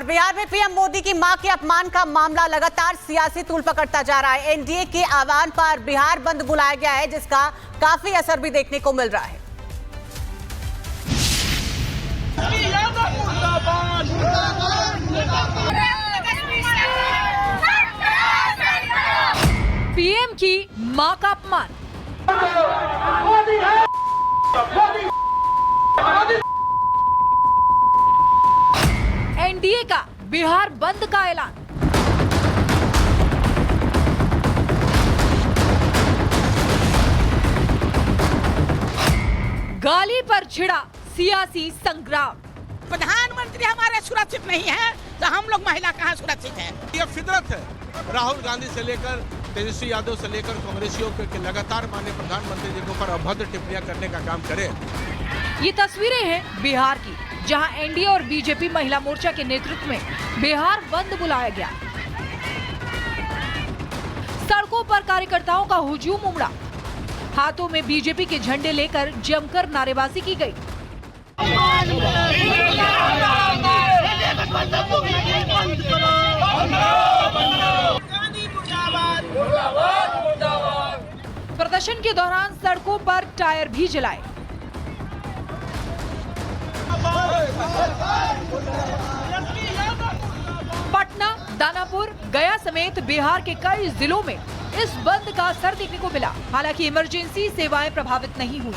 बिहार में पीएम मोदी की मां के अपमान का मामला लगातार सियासी तूल पकड़ता जा रहा है। एनडीए के आह्वान पर बिहार बंद बुलाया गया है, जिसका काफी असर भी देखने को मिल रहा है। पीएम की मां का अपमान। एनडीए का बिहार बंद का ऐलान। गाली पर छिड़ा सियासी संग्राम। प्रधानमंत्री हमारे सुरक्षित नहीं है तो हम लोग महिला कहाँ सुरक्षित हैं? ये फितरत है। राहुल गांधी से लेकर तेजस्वी यादव से लेकर कांग्रेसियों के लगातार माननीय प्रधानमंत्री जी के ऊपर अभद्र टिप्पणियां करने का काम करें। ये तस्वीरें हैं बिहार की, जहां एनडीए और बीजेपी महिला मोर्चा के नेतृत्व में बिहार बंद बुलाया गया। सड़कों पर कार्यकर्ताओं का हुजूम उमड़ा। हाथों में बीजेपी के झंडे लेकर जमकर नारेबाजी की गई। प्रदर्शन के दौरान सड़कों पर टायर भी जलाए। पटना, दानापुर, गया समेत बिहार के कई जिलों में इस बंद का असर देखने को मिला। हालांकि इमरजेंसी सेवाएं प्रभावित नहीं हुई।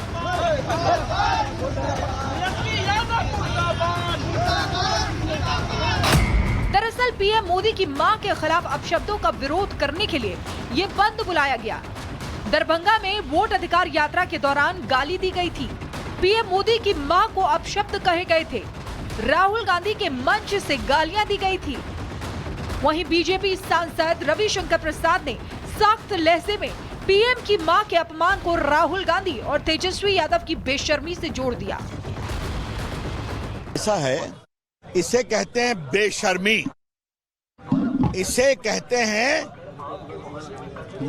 दरअसल पीएम मोदी की मां के खिलाफ अपशब्दों का विरोध करने के लिए ये बंद बुलाया गया। दरभंगा में वोट अधिकार यात्रा के दौरान गाली दी गई थी। पीएम मोदी की मां को अपशब्द कहे गए थे। राहुल गांधी के मंच से गालियां दी गई थी। वहीं बीजेपी सांसद रविशंकर प्रसाद ने सख्त लहजे में पीएम की मां के अपमान को राहुल गांधी और तेजस्वी यादव की बेशर्मी से जोड़ दिया। ऐसा है, इसे कहते हैं बेशर्मी, इसे कहते हैं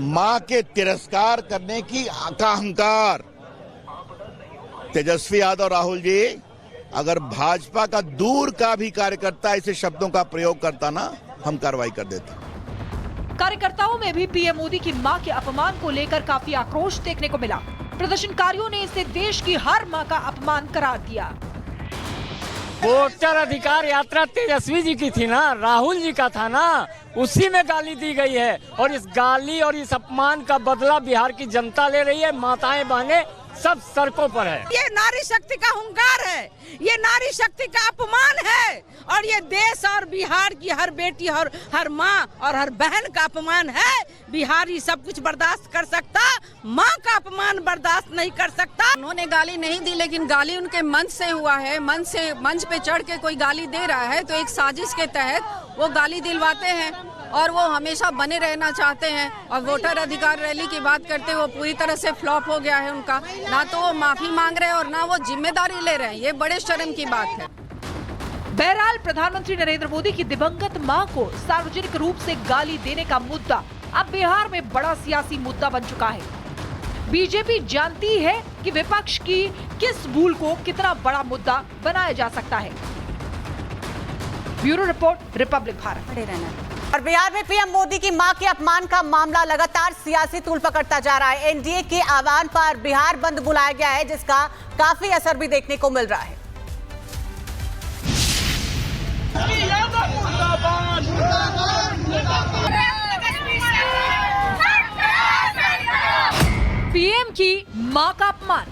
मां के तिरस्कार करने की अहंकार। तेजस्वी यादव, राहुल जी, अगर भाजपा का दूर का भी कार्यकर्ता ऐसे शब्दों का प्रयोग करता ना, हम कार्रवाई कर देते। कार्यकर्ताओं में भी पीएम मोदी की मां के अपमान को लेकर काफी आक्रोश देखने को मिला। प्रदर्शनकारियों ने इसे देश की हर मां का अपमान करार दिया। वोटर अधिकार यात्रा तेजस्वी जी की थी ना, राहुल जी का था ना, उसी में गाली दी गई है और इस गाली और इस अपमान का बदला बिहार की जनता ले रही है। माताएं बहनें सब सड़कों पर है। ये नारी शक्ति का हुंकार है, ये नारी शक्ति का अपमान है और ये देश और बिहार की हर बेटी और हर माँ और हर बहन का अपमान है। बिहारी सब कुछ बर्दाश्त कर सकता, माँ का अपमान बर्दाश्त नहीं कर सकता। उन्होंने गाली नहीं दी, लेकिन गाली उनके मंच से हुआ है। मंच पे चढ़ के कोई गाली दे रहा है तो एक साजिश के तहत वो गाली दिलवाते हैं और वो हमेशा बने रहना चाहते हैं। और वोटर अधिकार रैली की बात करते वो पूरी तरह से फ्लॉप हो गया है उनका। ना तो वो माफी मांग रहे हैं और ना वो जिम्मेदारी ले रहे हैं। ये बड़े शर्म की बात है। बहरहाल प्रधानमंत्री नरेंद्र मोदी की दिवंगत मां को सार्वजनिक रूप से गाली देने का मुद्दा अब बिहार में बड़ा सियासी मुद्दा बन चुका है। बीजेपी जानती है कि विपक्ष की किस भूल को कितना बड़ा मुद्दा बनाया जा सकता है। Bureau report, Republic Bharat. और बिहार में पीएम मोदी की मां के अपमान का मामला लगातार सियासी तूल पकड़ता जा रहा है। एनडीए के आह्वान पर बिहार बंद बुलाया गया है, जिसका काफी असर भी देखने को मिल रहा है। पीएम की मां का अपमान।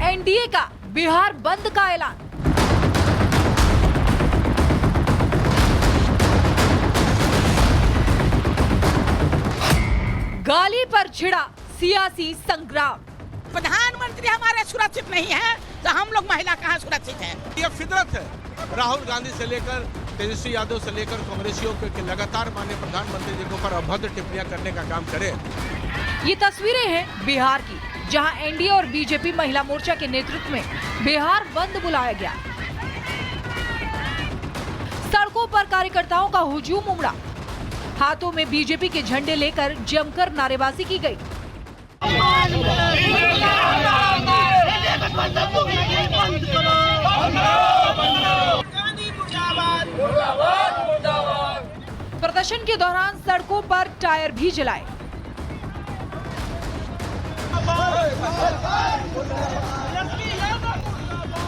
एनडीए का बिहार बंद का ऐलान। गाली पर छिड़ा सियासी संग्राम। प्रधानमंत्री हमारे सुरक्षित नहीं है तो हम लोग महिला कहाँ सुरक्षित हैं? ये फितरत है। राहुल गांधी से लेकर तेजस्वी यादव से लेकर कांग्रेसियों के लगातार माननीय प्रधानमंत्री जी के ऊपर अभद्र टिप्पणियां करने का काम करें। ये तस्वीरें हैं बिहार की, जहां एनडीए और बीजेपी महिला मोर्चा के नेतृत्व में बिहार बंद बुलाया गया। सड़कों पर कार्यकर्ताओं का हुजूम उमड़ा। हाथों में बीजेपी के झंडे लेकर जमकर नारेबाजी की गई। के दौरान सड़कों पर टायर भी जलाए।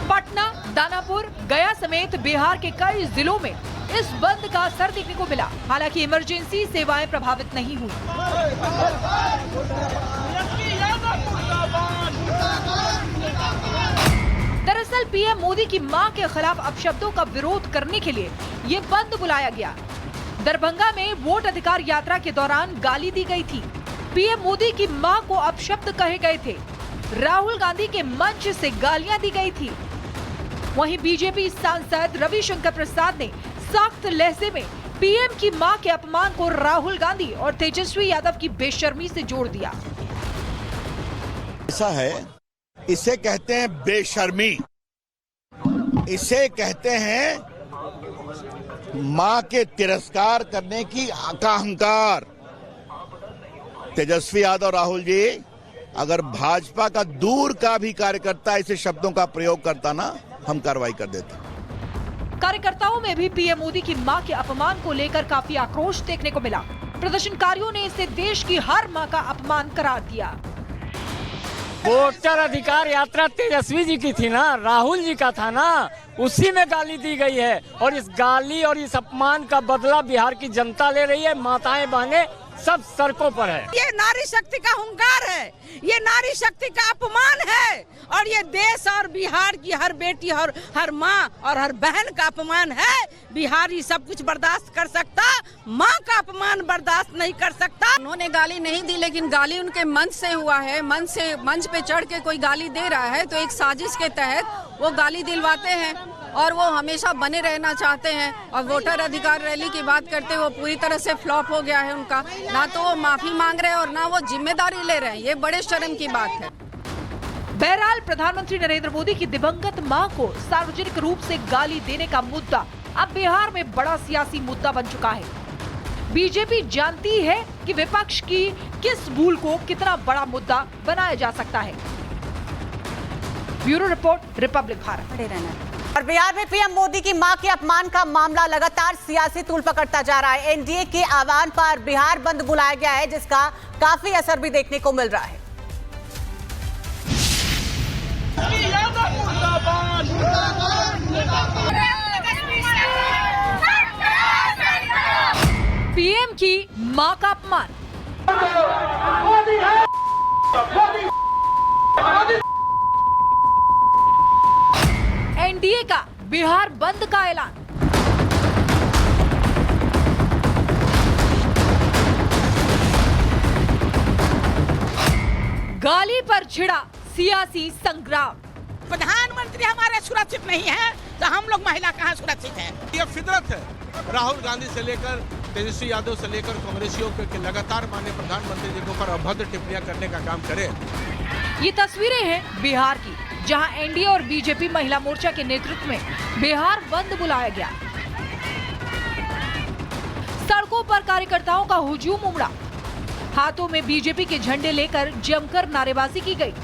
पटना, दानापुर, गया समेत बिहार के कई जिलों में इस बंद का असर देखने को मिला। हालांकि इमरजेंसी सेवाएं प्रभावित नहीं हुई। दरअसल पीएम मोदी की मां के खिलाफ अपशब्दों का विरोध करने के लिए ये बंद बुलाया गया। दरभंगा में वोट अधिकार यात्रा के दौरान गाली दी गई थी। पीएम मोदी की मां को अपशब्द कहे गए थे। राहुल गांधी के मंच से गालियां दी गई थी। वहीं बीजेपी सांसद रविशंकर प्रसाद ने सख्त लहजे में पीएम की मां के अपमान को राहुल गांधी और तेजस्वी यादव की बेशर्मी से जोड़ दिया। ऐसा है, इसे कहते हैं बेशर्मी, इसे कहते हैं मां के तिरस्कार करने की अहंकार। तेजस्वी यादव, राहुल जी, अगर भाजपा का दूर का भी कार्यकर्ता ऐसे शब्दों का प्रयोग करता ना, हम कार्रवाई कर देते। कार्यकर्ताओं में भी पीएम मोदी की मां के अपमान को लेकर काफी आक्रोश देखने को मिला। प्रदर्शनकारियों ने इसे देश की हर मां का अपमान करार दिया। वोटर अधिकार यात्रा तेजस्वी जी की थी ना, राहुल जी का था ना, उसी में गाली दी गई है। और इस गाली और इस अपमान का बदला बिहार की जनता ले रही है। माताएं बहनें सब सड़कों पर है। ये नारी शक्ति का हुंकार है, ये नारी शक्ति का अपमान है, और ये देश और बिहार की हर बेटी और हर माँ और हर बहन का अपमान है। बिहारी सब कुछ बर्दाश्त कर सकता, माँ का अपमान बर्दाश्त नहीं कर सकता। उन्होंने गाली नहीं दी, लेकिन गाली उनके मंच से हुआ है। मंच पे चढ़ के कोई गाली दे रहा है तो एक साजिश के तहत वो गाली दिलवाते हैं और वो हमेशा बने रहना चाहते हैं। और वोटर अधिकार रैली की बात करते वो पूरी तरह से फ्लॉप हो गया है उनका। ना तो वो माफी मांग रहे हैं और ना वो जिम्मेदारी ले रहे हैं। ये बड़े शर्म की बात है। बहरहाल प्रधानमंत्री नरेंद्र मोदी की दिवंगत मां को सार्वजनिक रूप से गाली देने का मुद्दा अब बिहार में बड़ा सियासी मुद्दा बन चुका है। बीजेपी जानती है कि विपक्ष की किस भूल को कितना बड़ा मुद्दा बनाया जा सकता है। Bureau report, Republic Bharat. और बिहार में पीएम मोदी की मां के अपमान का मामला लगातार सियासी तूल पकड़ता जा रहा है। एनडीए के आह्वान पर बिहार बंद बुलाया गया है, जिसका काफी असर भी देखने को मिल रहा है। पीएम की मां का अपमान। एनडीए का बिहार बंद का ऐलान। गाली पर छिड़ा सियासी संग्राम। प्रधानमंत्री हमारे सुरक्षित नहीं है तो हम लोग महिला कहाँ सुरक्षित हैं? यह फितरत है। राहुल गांधी से लेकर तेजस्वी यादव से लेकर कांग्रेसियों के लगातार माननीय प्रधानमंत्री जी के ऊपर अभद्र टिप्पणियां करने का काम करें। ये तस्वीरें हैं बिहार की, जहां एनडीए और बीजेपी महिला मोर्चा के नेतृत्व में बिहार बंद बुलाया गया। सड़कों पर कार्यकर्ताओं का हुजूम उमड़ा। हाथों में बीजेपी के झंडे लेकर जमकर नारेबाजी की गई।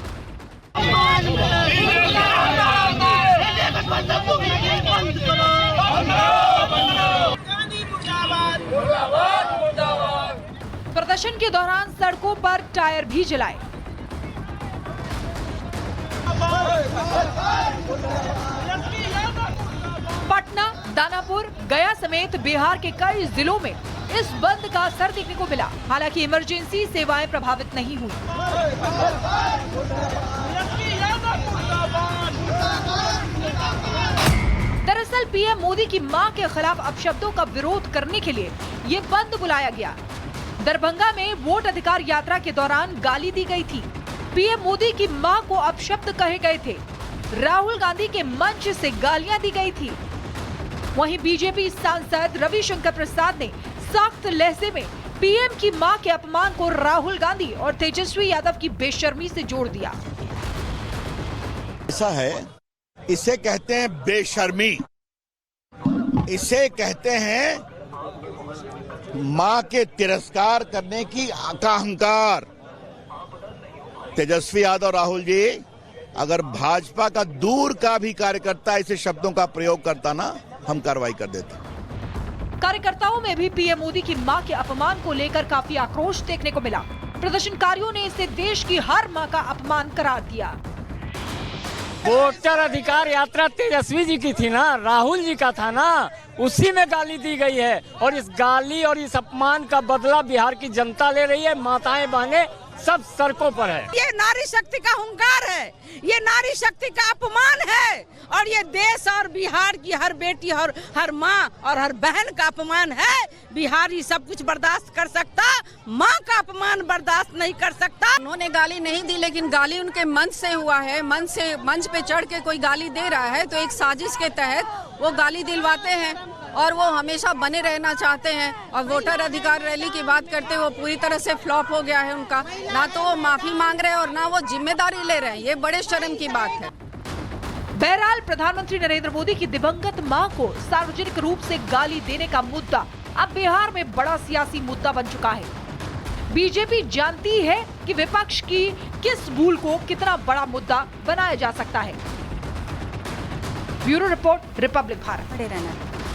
प्रदर्शन के दौरान सड़कों पर टायर भी जलाए। पटना, दानापुर, गया समेत बिहार के कई जिलों में इस बंद का असर देखने को मिला। हालांकि इमरजेंसी सेवाएं प्रभावित नहीं हुई। दरअसल पीएम मोदी की मां के खिलाफ अपशब्दों का विरोध करने के लिए ये बंद बुलाया गया। दरभंगा में वोट अधिकार यात्रा के दौरान गाली दी गई थी। पीएम मोदी की मां को अपशब्द कहे गए थे। राहुल गांधी के मंच से गालियां दी गई थी। वहीं बीजेपी सांसद रविशंकर प्रसाद ने सख्त लहजे में पीएम की मां के अपमान को राहुल गांधी और तेजस्वी यादव की बेशर्मी से जोड़ दिया। ऐसा है, इसे कहते हैं बेशर्मी, इसे कहते हैं मां के तिरस्कार करने की अहंकार। तेजस्वी यादव, राहुल जी, अगर भाजपा का दूर का भी कार्यकर्ता ऐसे शब्दों का प्रयोग करता ना, हम कार्रवाई कर देते। कार्यकर्ताओं में भी पीएम मोदी की मां के अपमान को लेकर काफी आक्रोश देखने को मिला। प्रदर्शनकारियों ने इसे देश की हर मां का अपमान करार दिया। वोटर अधिकार यात्रा तेजस्वी जी की थी ना, राहुल जी का था ना, उसी में गाली दी गई है और इस गाली और इस अपमान का बदला बिहार की जनता ले रही है। माताएं बहनें सब सड़कों पर है। ये नारी शक्ति का हुंकार है, ये नारी शक्ति का अपमान है और ये देश और बिहार की हर बेटी और हर माँ और हर बहन का अपमान है। बिहारी सब कुछ बर्दाश्त कर सकता, माँ का अपमान बर्दाश्त नहीं कर सकता। उन्होंने गाली नहीं दी, लेकिन गाली उनके मंच से हुआ है। मंच पे चढ़ के कोई गाली दे रहा है तो एक साजिश के तहत वो गाली दिलवाते हैं और वो हमेशा बने रहना चाहते हैं। और वोटर अधिकार रैली की बात करते वो पूरी तरह से फ्लॉप हो गया है उनका। ना तो वो माफी मांग रहे हैं और ना वो जिम्मेदारी ले रहे हैं। ये बड़े शर्म की बात है। बहरहाल प्रधानमंत्री नरेंद्र मोदी की दिवंगत मां को सार्वजनिक रूप से गाली देने का मुद्दा अब बिहार में बड़ा सियासी मुद्दा बन चुका है। बीजेपी जानती है कि विपक्ष की किस भूल को कितना बड़ा मुद्दा बनाया जा सकता है। Bureau report, Republic Bharat.